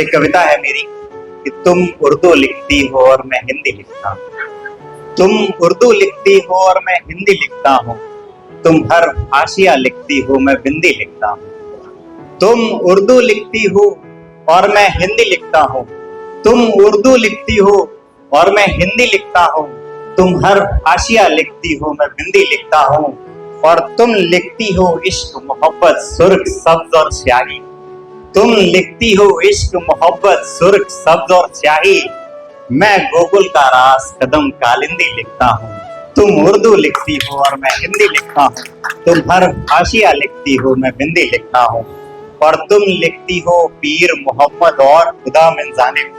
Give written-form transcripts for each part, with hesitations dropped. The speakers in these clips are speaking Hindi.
एक कविता है मेरी कि तुम उर्दू लिखती हो और मैं हिंदी लिखता हूँ। तुम उर्दू लिखती हो और मैं हिंदी लिखता हूँ। तुम हर हाशिया लिखती हो, मैं बिंदी लिखता हूँ। तुम उर्दू लिखती हो और मैं हिंदी लिखता हूँ। तुम उर्दू लिखती हो और मैं हिंदी लिखता हूँ। तुम हर हाशिया लिखती हो, मैं बिंदी लिखता हूँ। और तुम लिखती हो इश्क मोहब्बत सुर्ख सब्ज और स्याही। तुम लिखती हो इश्क मोहब्बत सुर्ख सब्ज और स्याही। मैं गोकुल का रास कदम कालिंदी लिखता हूँ। तुम उर्दू लिखती हो और मैं हिंदी लिखता हूँ। तुम हर हाशिया लिखती हो, मैं बिंदी लिखता हूँ। और तुम लिखती हो पीर मोहम्मद और खुदा मिन जानिब।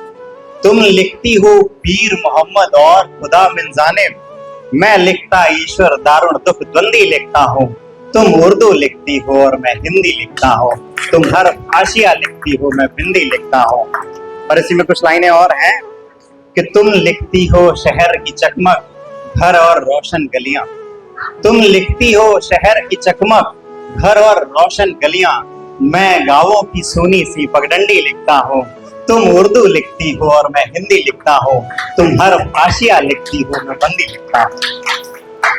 तुम लिखती हो पीर मोहम्मद और खुदा मिन जानिब। मैं लिखता ईश्वर दारुण दुख द्वंदी लिखता हूँ। तुम उर्दू लिखती हो और मैं हिंदी लिखता हूँ। तुम हर हाशिया लिखती हो, मैं बिंदी लिखता हूँ। और इसी में कुछ लाइनें और हैं कि तुम लिखती हो शहर की चकमक घर और रोशन गलियां। तुम लिखती हो शहर की चकमक घर और रोशन गलियां। मैं गांवों की सोनी सी पगडंडी लिखता हूँ। तुम उर्दू लिखती हो और मैं हिंदी लिखता हूँ। तुम हर हाशिया लिखती हो, मैं बंदी लिखता हूँ।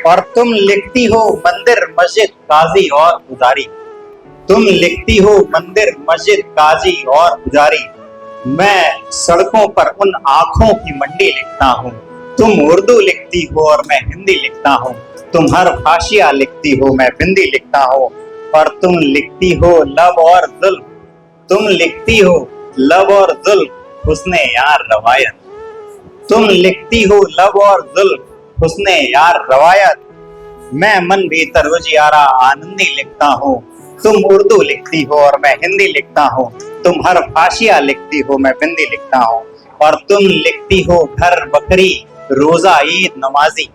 और तुम लिखती हो मंदिर मस्जिद काजी और पुजारी। तुम लिखती हो मंदिर मस्जिद काजी और पुजारी। मैं सड़कों पर उन आंखों की मंडी लिखता हूँ। तुम उर्दू लिखती हो और मैं हिंदी लिखता हूँ। तुम हर हाशिया लिखती हो, मैं बिंदी लिखता हूँ। और तुम लिखती हो लब और जुल्फ। तुम लिखती हो लब और जुल्फ हुस्ने यार रवायत। तुम लिखती हो लब और जुल्फ हुस्ने यार रवायत। मैं मन भीतर उजियारा आनंदी लिखता हूँ। तुम उर्दू लिखती हो और मैं हिंदी लिखता हूँ। तुम हर हाशिया लिखती हो, मैं बिंदी लिखता हूँ। और तुम लिखती हो घर बकरी रोजा ईद नमाजी।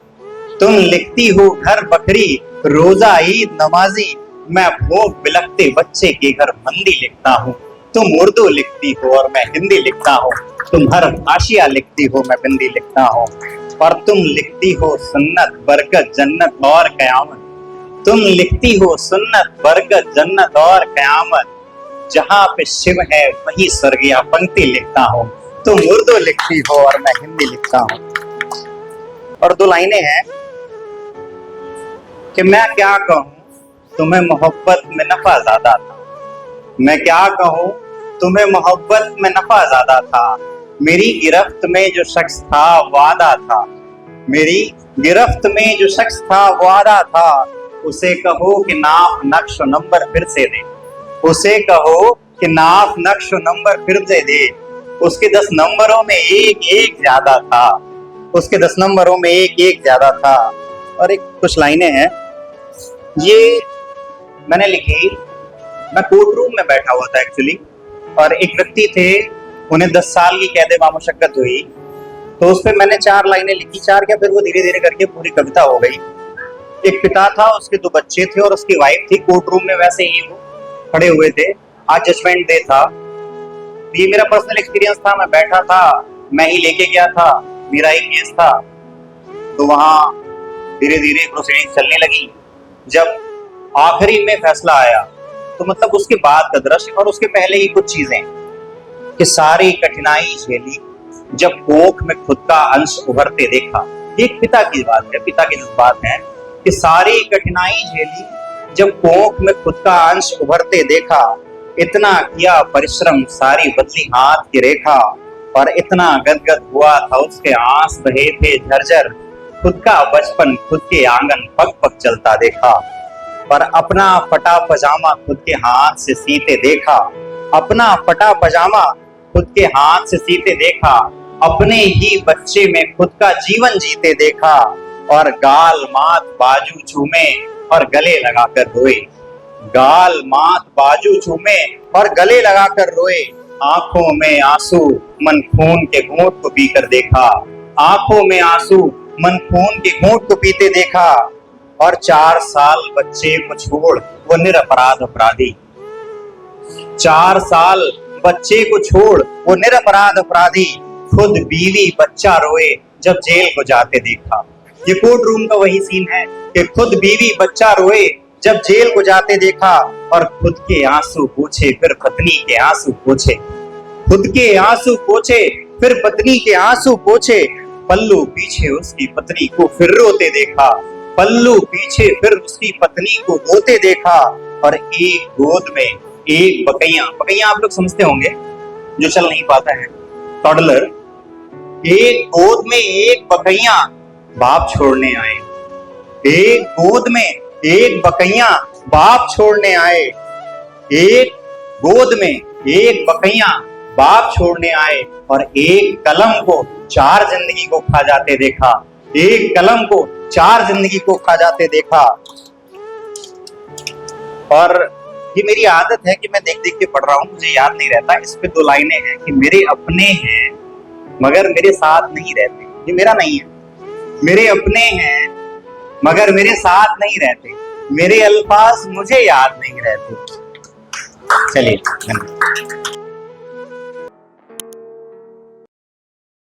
तुम लिखती हो घर बकरी रोजा ईद नमाजी। मैं भूख बिलखते बच्चे के घर मंदी लिखता हूँ। तुम उर्दू लिखती हो और मैं हिंदी लिखता हूँ। तुम हर हाशिया लिखती हो, मैं बिंदी लिखता हूँ। और तुम लिखती हो सुन्नत बरकत जन्नत और कयामत। तुम लिखती हो सुन्नत बरकत जन्नत और कयामत। जहाँ पे शिव है वही स्वर्गीय पंक्ति लिखता हूँ। तुम उर्दू लिखती हो और मैं हिंदी लिखता हूँ। और दो लाइनें हैं कि मैं क्या कहूँ तुम्हें मोहब्बत में नफा ज्यादा था। मैं क्या कहूँ तुम्हें मोहब्बत में नफा ज्यादा था। मेरी गिरफ्त में जो शख्स था वादा था। मेरी गिरफ्त में जो शख्स था वादा था। उसे कहो कि नाप नक्श नंबर फिर से दे। उसे कहो कि नाप नक्श नंबर फिर से दे। उसके 10 नंबरों में एक एक ज्यादा था। उसके 10 नंबरों में एक एक ज्यादा था। और एक कुछ लाइनें हैं ये मैंने लिखी। मैं कोर्ट रूम में बैठा हुआ था एक्चुअली, और एक व्यक्ति थे, उन्हें 10 साल की कैद मामुशक्कत हुई। तो उस पर मैंने 4 लाइनें लिखी, 4 क्या फिर वो धीरे धीरे करके पूरी कविता हो गई। एक पिता था, उसके 2 बच्चे थे और उसकी वाइफ थी। कोर्ट रूम में वैसे ही वो खड़े हुए थे। आज जजमेंट डे था। ये मेरा पर्सनल एक्सपीरियंस था। मैं बैठा था, मैं ही लेके गया था, मेरा ही केस था। तो वहां धीरे धीरे प्रोसीडिंग चलने लगी। जब आखिरी में फैसला आया तो मतलब उसके बाद का दृश्य और उसके पहले ही कुछ चीजें कि सारी कठिनाई झेली जब कोख में खुद का अंश उभरते देखा। एक पिता की बात है, पिता के जज्बात हैं कि सारी कठिनाई झेली जब कोख में खुद का अंश उभरते देखा। इतना किया परिश्रम सारी बदली हाथ की रेखा। और इतना गदगद हुआ था उसके आंस बहे थे झरझर। खुद का बचपन खुद के आंगन पग पग चलता देखा। पर अपना फटा पजामा खुद के हाथ से सीते देखा। अपना फटा पजामा खुद के हाथ से सीते देखा। अपने ही बच्चे में खुद का जीवन जीते देखा। और गाल मात बाजू चूमे और गले लगाकर रोए। गाल मात बाजू चूमे और गले लगाकर रोए। आंखों में आंसू मन खून के घूंट को पीकर देखा। आंखों में आंसू मन खून के घूंट को पीते देखा। और 4 साल बच्चे को छोड़ वो निरपराध अपराधी। 4 साल बच्चे को छोड़ वो निरपराध अपराधी। खुद बीवी बच्चा रोए जब जेल को जाते देखा। ये कोर्ट रूम का वही सीन है कि खुद बीवी बच्चा रोए जब जेल को जाते देखा। और खुद के आंसू पूछे फिर पत्नी के आंसू पूछे। खुद के आंसू पोछे फिर पत्नी के आंसू पोछे, पल्लू पीछे उसकी पत्नी को फिर रोते देखा, पल्लू पीछे फिर उसकी पत्नी को रोते देखा। और एक गोद में एक बकैया, बकैया आप लोग समझते होंगे जो चल नहीं पाता है, टॉडलर। एक गोद में एक बकैया बाप छोड़ने आए, एक गोद में एक बकैया बाप छोड़ने आए, एक गोद में एक बकैया बाप छोड़ने आए। और एक कलम को 4 जिंदगी को खा जाते देखा, एक कलम को 4 जिंदगी को खा जाते देखा। और ये मेरी आदत है कि मैं देख देख के पढ़ रहा हूं, मुझे याद नहीं रहता। इस पे 2 लाइनें हैं कि मेरे अपने हैं मगर मेरे साथ नहीं रहते। ये मेरा नहीं है, मेरे अपने हैं मगर मेरे साथ नहीं रहते, मेरे अल्फाज मुझे याद नहीं रहते। चलिए।